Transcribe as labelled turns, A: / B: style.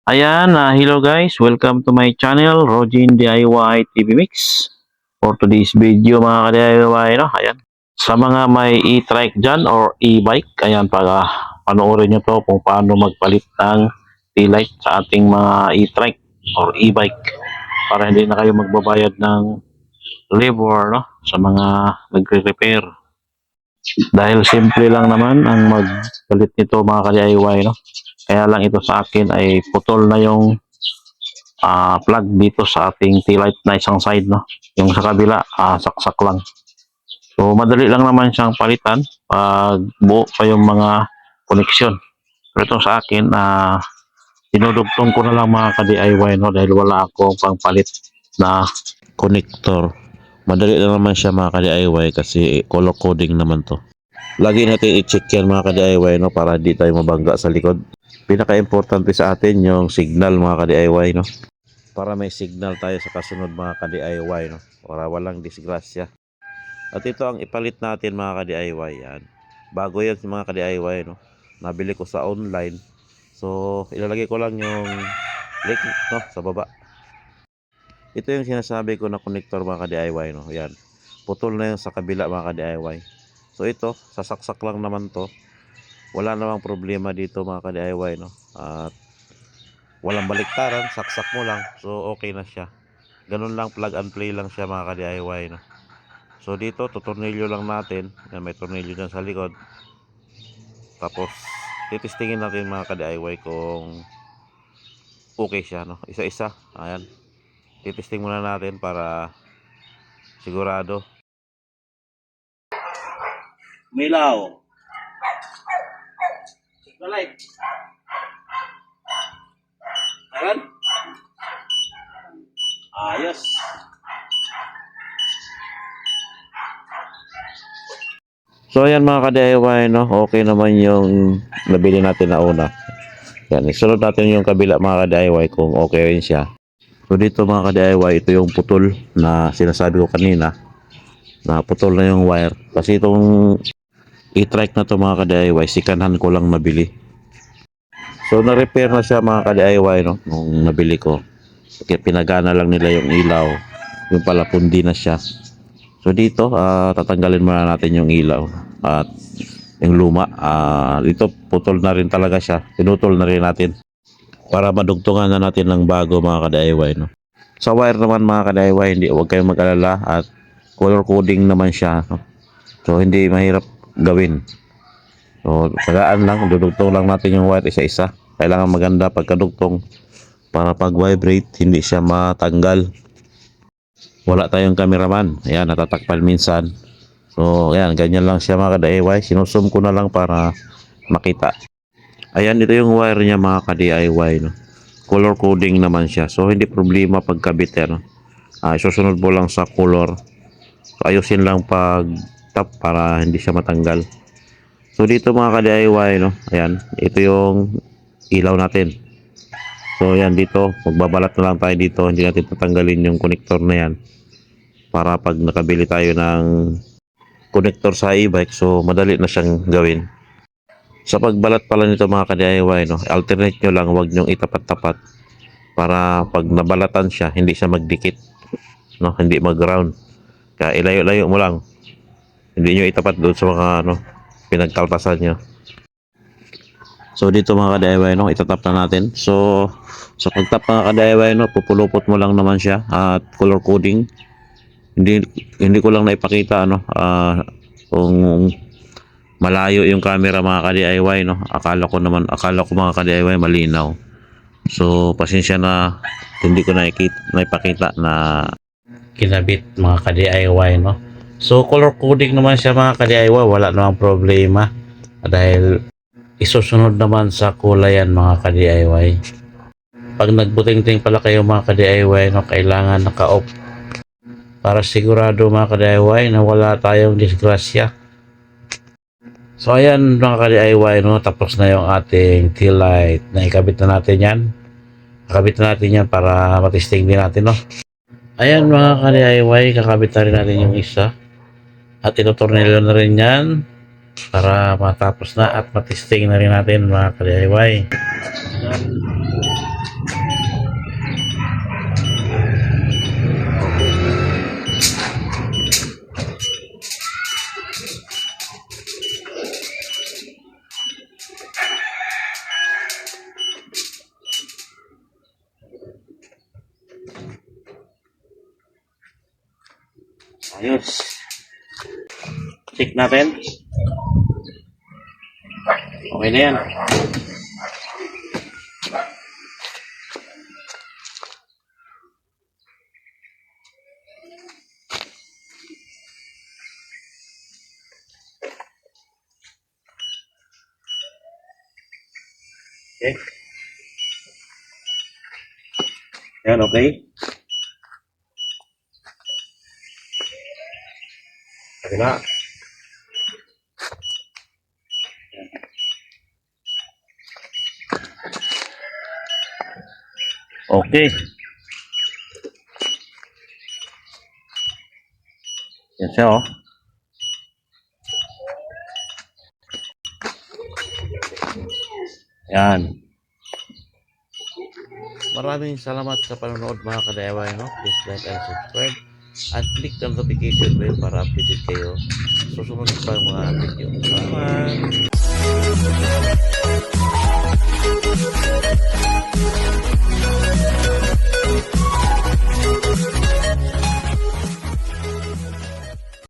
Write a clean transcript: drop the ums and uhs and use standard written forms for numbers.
A: Ayan, hello guys. Welcome to my channel, Rogin DIY TV Mix. For today's video mga ka-DIY, no? Ayan. Sa mga may e-trike dyan or e-bike, ayan, para panoorin nyo to kung paano magpalit ng taillight sa ating mga e-trike or e-bike para hindi na kayo magbabayad ng labor, no? Sa mga nagre-repair. Dahil simple lang naman ang magpalit nito mga ka-DIY, no? Kaya lang ito sa akin ay putol na yung plug dito sa ating taillight na isang side, no? Yung sa kabila, saksak lang. So, madali lang naman siyang palitan pag buo pa yung mga connection. Pero ito sa akin, dinudugtong ko na lang mga ka-DIY, no? Dahil wala akong pangpalit na connector. Madali lang naman siya mga ka-DIY kasi color coding naman to. Lagi natin i-check yan mga ka-DIY, no? Para di tayo mabangga sa likod. Pinaka-importante sa atin yung signal mga ka-DIY, no? Para may signal tayo sa kasunod mga ka-DIY, no? Para walang disgrasya. At ito ang ipalit natin mga ka-DIY yan. Bago yan mga ka-DIY, no? Nabili ko sa online. So, ilalagay ko lang yung link, no? Sa baba. Ito yung sinasabi ko na connector mga ka-DIY, no? Yan. Putol na yung sa kabila mga ka-DIY. So, ito, sasaksak lang naman to. Wala namang problema dito mga ka-DIY, no? At walang baliktaran, saksak mo lang. So, okay na siya. Ganun lang, plug and play lang siya mga ka-DIY, no? So, dito, tutornilyo lang natin. Yan, may tornilyo dyan sa likod. Tapos, titistingin natin mga ka-DIY kung okay siya, no? Isa-isa. Ayan. Titisting muna natin para sigurado. Milaw. Light. Ayan. Ayos. So ayan mga ka-DIY, no? Okay naman yung nabili natin na una. Yan, isunod natin yung kabila mga ka-DIY kung okay rin siya. So dito mga ka-DIY, ito yung putol na sinasabi ko kanina. Na putol na yung wire. Kasi itong e-trike na to mga ka-DIY, sikanhan ko lang nabili. So na-repair na siya mga ka-DIY, no? Nung nabili ko. Kaya pinagana lang nila yung ilaw. Yung pala pundi na siya. So dito, tatanggalin muna natin yung ilaw. At yung luma, dito putol na rin talaga siya. Pinutol na rin natin. Para madugtungan na natin ng bago mga ka-DIY, no? Sa wire naman mga ka-DIY, huwag kayong mag-alala at color coding naman siya, no? So hindi mahirap gawin. So tagaan lang, dudugtong lang natin yung wire isa-isa. Kailangan maganda pagkadugtong para pag vibrate hindi siya matanggal. Wala tayong cameraman, ayan, natatakpan minsan. So ayan, ganyan lang siya mga ka-DIY. Sinusum ko na lang para makita. Ayan, ito yung wire niya mga ka-DIY, no? Color coding naman siya. So, hindi problema pagkabit yan, no? Susunod mo lang sa color. So, ayusin lang pag tap para hindi siya matanggal. So, dito mga ka-DIY, no? Ayan, ito yung ilaw natin. So, ayan, dito, magbabalat na lang tayo dito. Hindi natin tatanggalin yung connector na yan. Para pag nakabili tayo ng connector sa e-bike, so, madali na siyang gawin. Sa pagbalat pala nito mga ka-DIY, no, alternate nyo lang, huwag nyong itapat-tapat para pag nabalatan siya, hindi siya magdikit, no, hindi mag-round. Kaya ilayo-layo mo lang. Hindi nyo itapat doon sa mga pinagkaltasan nyo. So dito mga ka-DIY, no, itatap na natin. So sa pagtap mga ka-DIY, no, pupulupot mo lang naman siya at color coding. Hindi ko lang naipakita kung malayo yung camera mga ka-DIY, no. Akala ko mga ka-DIY malinaw. So pasensya na hindi ko naipakita na kinabit mga ka-DIY, no. So color coding naman siya mga ka-DIY, wala namang problema dahil isusunod naman sa kulay yan mga ka-DIY. Pag nagbuting-ting pala kayo mga ka-DIY, no, kailangan naka-off para sigurado mga ka-DIY na wala tayong disgrasya. So ayan mga ka-DIY, no, tapos na yung ating tail light. Naikabit na natin yan. Kakabit na natin yan para matesting din natin, no. Ayan mga ka-DIY, kakabit na rin natin yung isa. At itutornilyo na rin yan para matapos na at matesting na rin natin mga ka-DIY. Ayos. Check natin. Okay na yan. Okay. Yan, okay. Kabila. Okay. Yan siya, oh. Yan. Maraming salamat sa panonood mga ka-DIY, no? Please like and subscribe at click the notification bell para updated kayo sa susunod pa mga video. Salamat!